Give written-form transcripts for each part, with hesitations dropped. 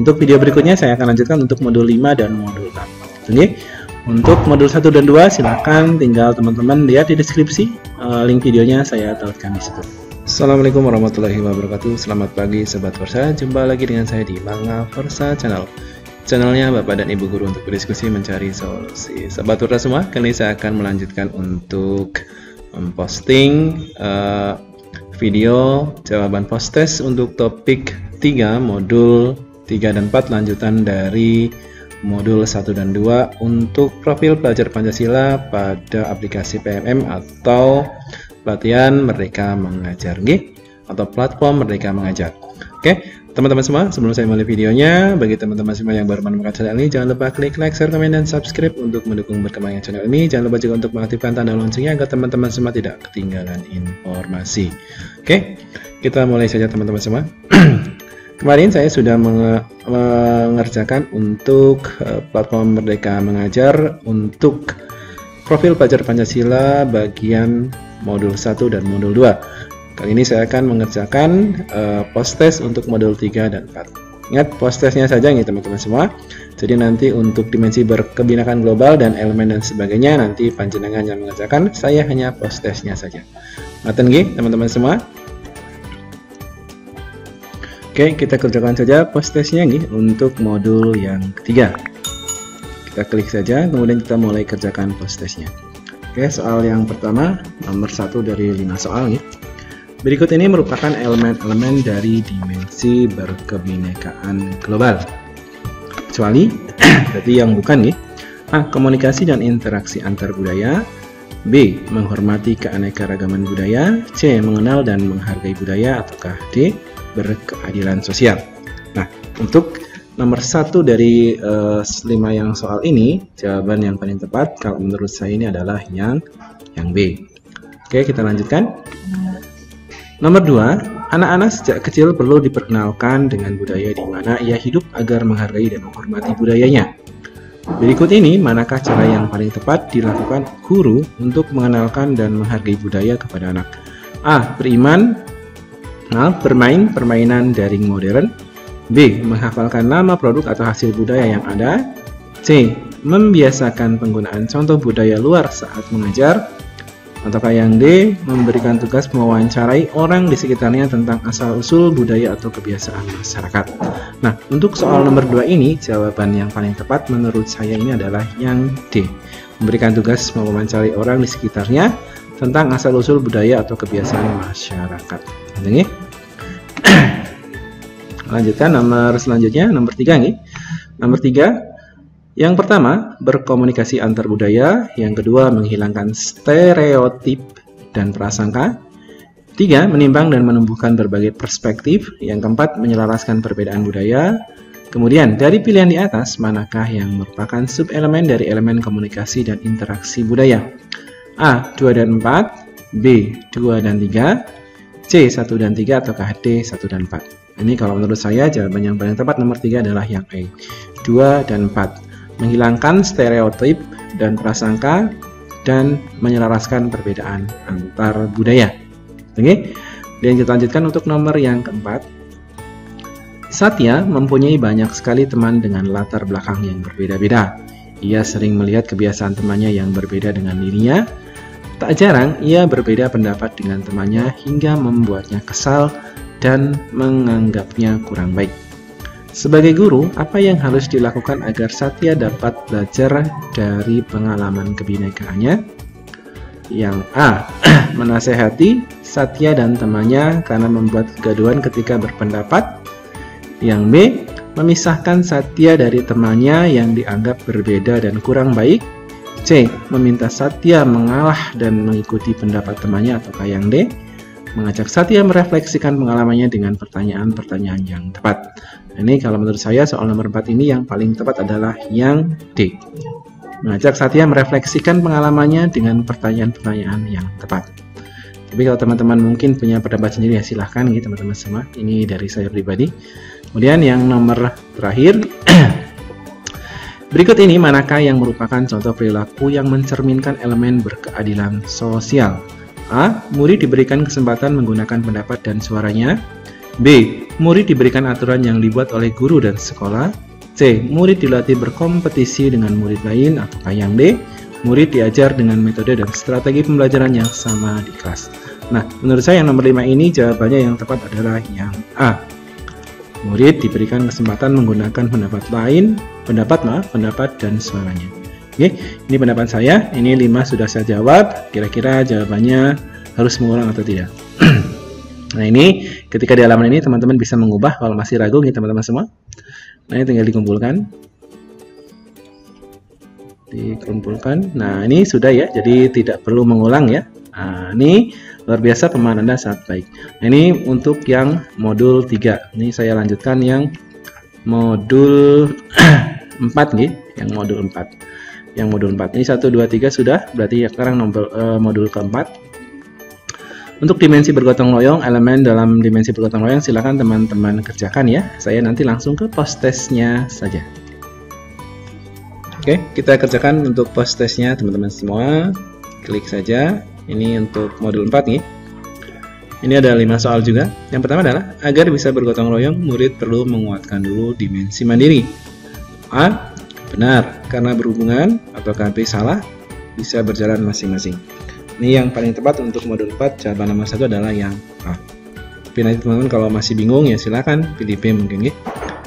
Untuk video berikutnya saya akan lanjutkan untuk modul 5 dan modul 6. Oke. Untuk modul 1 dan 2 silahkan tinggal teman-teman lihat di deskripsi, link videonya saya taruhkan di situ. Assalamualaikum warahmatullahi wabarakatuh. Selamat pagi Sobat Versa, jumpa lagi dengan saya di Manga Versa Channel. Channelnya Bapak dan Ibu Guru untuk berdiskusi mencari solusi. Sobat Versa semua, kali ini saya akan melanjutkan untuk memposting video jawaban post test untuk topik 3 modul 3 dan 4 lanjutan dari modul 1 dan 2 untuk profil pelajar Pancasila pada aplikasi PMM atau pelatihan Merdeka Mengajar atau platform Merdeka Mengajar. Oke, teman-teman semua, sebelum saya mulai videonya, bagi teman-teman semua yang baru menemukan channel ini, jangan lupa klik like, share, komen, dan subscribe untuk mendukung berkembangnya channel ini. Jangan lupa juga untuk mengaktifkan tanda loncengnya agar teman-teman semua tidak ketinggalan informasi. Oke, kita mulai saja teman-teman semua. Kemarin saya sudah mengerjakan untuk platform Merdeka Mengajar untuk profil pelajar Pancasila bagian modul 1 dan modul 2. Kali ini saya akan mengerjakan post test untuk modul 3 dan 4. Ingat, post testnya saja nih teman-teman semua. Jadi nanti untuk dimensi berkebinekaan global dan elemen dan sebagainya nanti panjenengan yang mengerjakan, saya hanya post testnya saja. Ngaten nggih teman-teman semua? Oke, kita kerjakan saja post testnya nih untuk modul yang ketiga. Kita klik saja, kemudian kita mulai kerjakan post testnya. Oke, soal yang pertama, nomor 1 dari 5 soal nih. Berikut ini merupakan elemen-elemen dari dimensi berkebinekaan global. Kecuali, berarti yang bukan nih. A. Komunikasi dan interaksi antar budaya. B. Menghormati keanekaragaman budaya. C. Mengenal dan menghargai budaya. Ataukah D. Berkeadilan sosial. Nah, untuk nomor 1 dari 5 yang soal ini, jawaban yang paling tepat kalau menurut saya ini adalah yang B. Oke, kita lanjutkan. Nomor 2, anak-anak sejak kecil perlu diperkenalkan dengan budaya di mana ia hidup agar menghargai dan menghormati budayanya. Berikut ini, manakah cara yang paling tepat dilakukan guru untuk mengenalkan dan menghargai budaya kepada anak? A. Bermain permainan daring modern. B. Menghafalkan nama produk atau hasil budaya yang ada. C. Membiasakan penggunaan contoh budaya luar saat mengajar. Ataukah yang D. Memberikan tugas mewawancarai orang di sekitarnya tentang asal-usul budaya atau kebiasaan masyarakat. Nah, untuk soal nomor 2 ini, jawaban yang paling tepat menurut saya ini adalah yang D. Memberikan tugas mewawancarai orang di sekitarnya tentang asal-usul budaya atau kebiasaan masyarakat. Ini. Lanjutkan nomor selanjutnya, nomor 3 nih. Nomor 3, yang pertama, berkomunikasi antar budaya. Yang kedua, menghilangkan stereotip dan prasangka. 3, menimbang dan menumbuhkan berbagai perspektif. Yang keempat, menyelaraskan perbedaan budaya. Kemudian, dari pilihan di atas, manakah yang merupakan subelemen dari elemen komunikasi dan interaksi budaya? A. 2 dan 4, B. 2 dan 3, C. 1 dan 3, ataukah D. 1 dan 4. Ini kalau menurut saya jawaban yang paling tepat nomor 3 adalah yang E. 2 dan 4. Menghilangkan stereotip dan prasangka dan menyelaraskan perbedaan antar budaya. Oke, dan kita lanjutkan untuk nomor yang keempat. Satya mempunyai banyak sekali teman dengan latar belakang yang berbeda-beda. Ia sering melihat kebiasaan temannya yang berbeda dengan dirinya. Tak jarang ia berbeda pendapat dengan temannya hingga membuatnya kesal dan menganggapnya kurang baik. Sebagai guru, apa yang harus dilakukan agar Satya dapat belajar dari pengalaman kebinekaannya? Yang A. Menasehati Satya dan temannya karena membuat kegaduhan ketika berpendapat. Yang B. Memisahkan Satya dari temannya yang dianggap berbeda dan kurang baik. C. Meminta Satya mengalah dan mengikuti pendapat temannya. Ataukah yang D. Mengajak Satya merefleksikan pengalamannya dengan pertanyaan-pertanyaan yang tepat. Ini kalau menurut saya soal nomor 4 ini yang paling tepat adalah yang D. Mengajak Satya merefleksikan pengalamannya dengan pertanyaan-pertanyaan yang tepat. Tapi kalau teman-teman mungkin punya pendapat sendiri ya silahkan gitu teman-teman semua. Ini dari saya pribadi. Kemudian yang nomor terakhir. Berikut ini manakah yang merupakan contoh perilaku yang mencerminkan elemen berkeadilan sosial? A. Murid diberikan kesempatan menggunakan pendapat dan suaranya. B. Murid diberikan aturan yang dibuat oleh guru dan sekolah. C. Murid dilatih berkompetisi dengan murid lain. Ataukah yang D. Murid diajar dengan metode dan strategi pembelajaran yang sama di kelas. Nah, menurut saya yang nomor 5 ini jawabannya yang tepat adalah yang A. Murid diberikan kesempatan menggunakan pendapat dan suaranya. Oke, ini pendapat saya. Ini 5 sudah saya jawab. Kira-kira jawabannya harus mengulang atau tidak? Nah, ini ketika di halaman ini teman-teman bisa mengubah kalau masih ragu nih teman-teman semua. Nah, ini tinggal dikumpulkan. Nah, ini sudah ya, jadi tidak perlu mengulang ya. Nah, ini luar biasa, pemahaman Anda sangat baik. Nah, ini untuk yang modul 3. Ini saya lanjutkan yang modul 4 nih, yang modul 4. Yang modul 4. Ini 1 2 3 sudah, berarti sekarang modul keempat. Untuk dimensi bergotong royong, elemen dalam dimensi bergotong royong silakan teman-teman kerjakan ya. Saya nanti langsung ke post testnya saja. Oke, kita kerjakan untuk post testnya teman-teman semua. Klik saja. Ini untuk modul 4 nih. Ini ada 5 soal juga. Yang pertama adalah, agar bisa bergotong royong, murid perlu menguatkan dulu dimensi mandiri. A. Benar, karena berhubungan. Ataukah B. Salah, bisa berjalan masing-masing. Ini yang paling tepat untuk modul 4. Jawaban nomor 1 adalah yang A. Tapi nanti teman-teman kalau masih bingung ya silakan pilih B mungkin ya.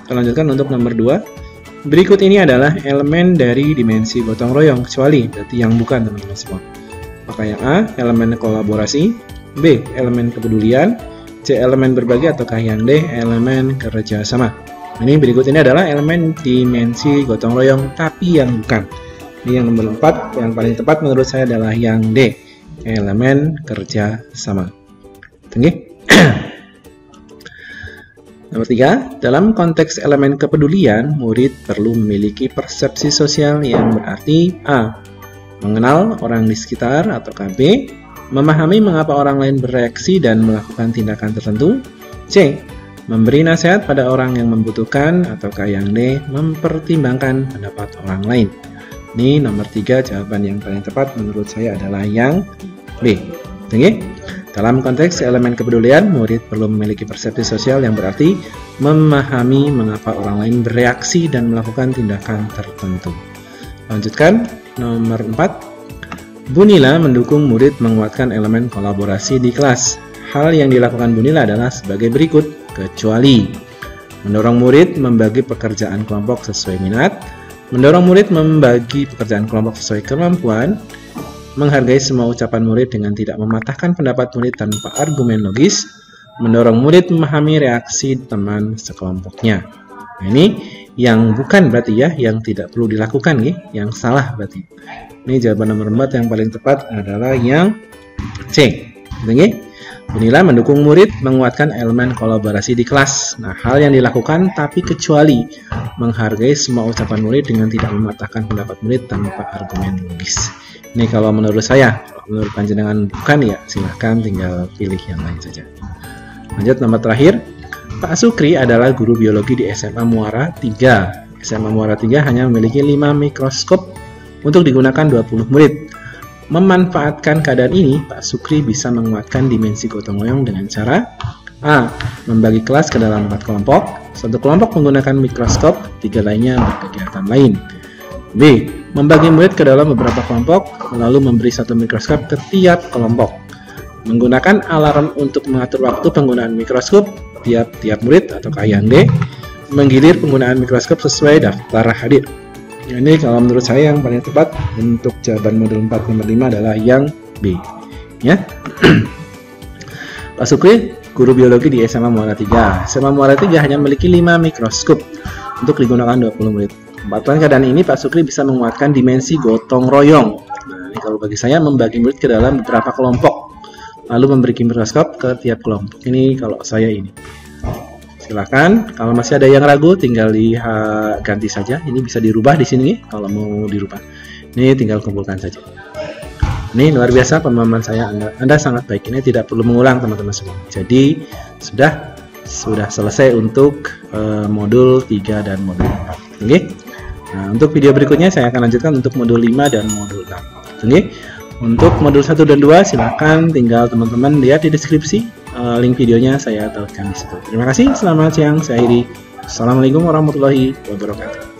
Kita lanjutkan untuk nomor 2. Berikut ini adalah elemen dari dimensi gotong royong, kecuali berarti yang bukan teman-teman semua. Maka yang A, elemen kolaborasi. B, elemen kepedulian. C, elemen berbagi. Ataukah yang D, elemen kerjasama. Ini berikut ini adalah elemen dimensi gotong royong, tapi yang bukan. Ini yang nomor 4, yang paling tepat menurut saya adalah yang D, elemen kerjasama. Oke. Nomor 3, dalam konteks elemen kepedulian, murid perlu memiliki persepsi sosial yang berarti A. Mengenal orang di sekitar. Ataukah B. Memahami mengapa orang lain bereaksi dan melakukan tindakan tertentu. C. Memberi nasihat pada orang yang membutuhkan. Ataukah yang D. Mempertimbangkan pendapat orang lain. Ini nomor 3, jawaban yang paling tepat menurut saya adalah yang B. Oke. Dalam konteks elemen kepedulian, murid perlu memiliki persepsi sosial yang berarti memahami mengapa orang lain bereaksi dan melakukan tindakan tertentu. Lanjutkan, nomor 4. Bu Nila mendukung murid menguatkan elemen kolaborasi di kelas. Hal yang dilakukan Bu Nila adalah sebagai berikut, kecuali mendorong murid membagi pekerjaan kelompok sesuai minat, mendorong murid membagi pekerjaan kelompok sesuai kemampuan, menghargai semua ucapan murid dengan tidak mematahkan pendapat murid tanpa argumen logis, mendorong murid memahami reaksi teman sekelompoknya. Nah, ini yang bukan berarti ya, yang tidak perlu dilakukan nih, yang salah berarti. Ini jawaban nomor 4 yang paling tepat adalah yang C. Oke. Bu Nila mendukung murid menguatkan elemen kolaborasi di kelas. Nah, hal yang dilakukan tapi kecuali menghargai semua ucapan murid dengan tidak mematahkan pendapat murid tanpa argumen logis. Ini kalau menurut saya, menurut panjenengan bukan ya, silahkan tinggal pilih yang lain saja. Lanjut nomor terakhir, Pak Sukri adalah guru biologi di SMA Muara 3. SMA Muara 3 hanya memiliki 5 mikroskop untuk digunakan 20 murid. Memanfaatkan keadaan ini, Pak Sukri bisa menguatkan dimensi gotong royong dengan cara A. Membagi kelas ke dalam 4 kelompok. Satu kelompok menggunakan mikroskop, 3 lainnya berkegiatan lain. B. Membagi murid ke dalam beberapa kelompok, lalu memberi 1 mikroskop ke tiap kelompok. Menggunakan alarm untuk mengatur waktu penggunaan mikroskop tiap murid. Ataukah yang D. Menggilir penggunaan mikroskop sesuai daftar hadir. Ini kalau menurut saya yang paling tepat untuk jawaban modul 4 nomor 5 adalah yang B. Ya. Pak Sukri, guru biologi di SMA Muara 3. SMA Muara 3 hanya memiliki 5 mikroskop untuk digunakan 20 murid. Memanfaatkan keadaan ini, Pak Sukri bisa menguatkan dimensi gotong royong. Nah, ini kalau bagi saya membagi murid ke dalam beberapa kelompok, lalu memberi mikroskop ke tiap kelompok. Ini kalau saya ini. Silakan, kalau masih ada yang ragu tinggal diganti saja. Ini bisa dirubah di sini kalau mau dirubah. Ini tinggal kumpulkan saja. Ini luar biasa pemahaman saya. Anda sangat baik. Ini tidak perlu mengulang teman-teman semua. Jadi sudah selesai untuk modul 3 dan modul 4. Oke. Nah, untuk video berikutnya saya akan lanjutkan untuk modul 5 dan modul 6. Oke. Untuk modul 1 dan 2 silakan tinggal teman-teman lihat di deskripsi. link videonya saya taruhkan di situ. Terima kasih, selamat siang, saya Iri. Assalamualaikum warahmatullahi wabarakatuh.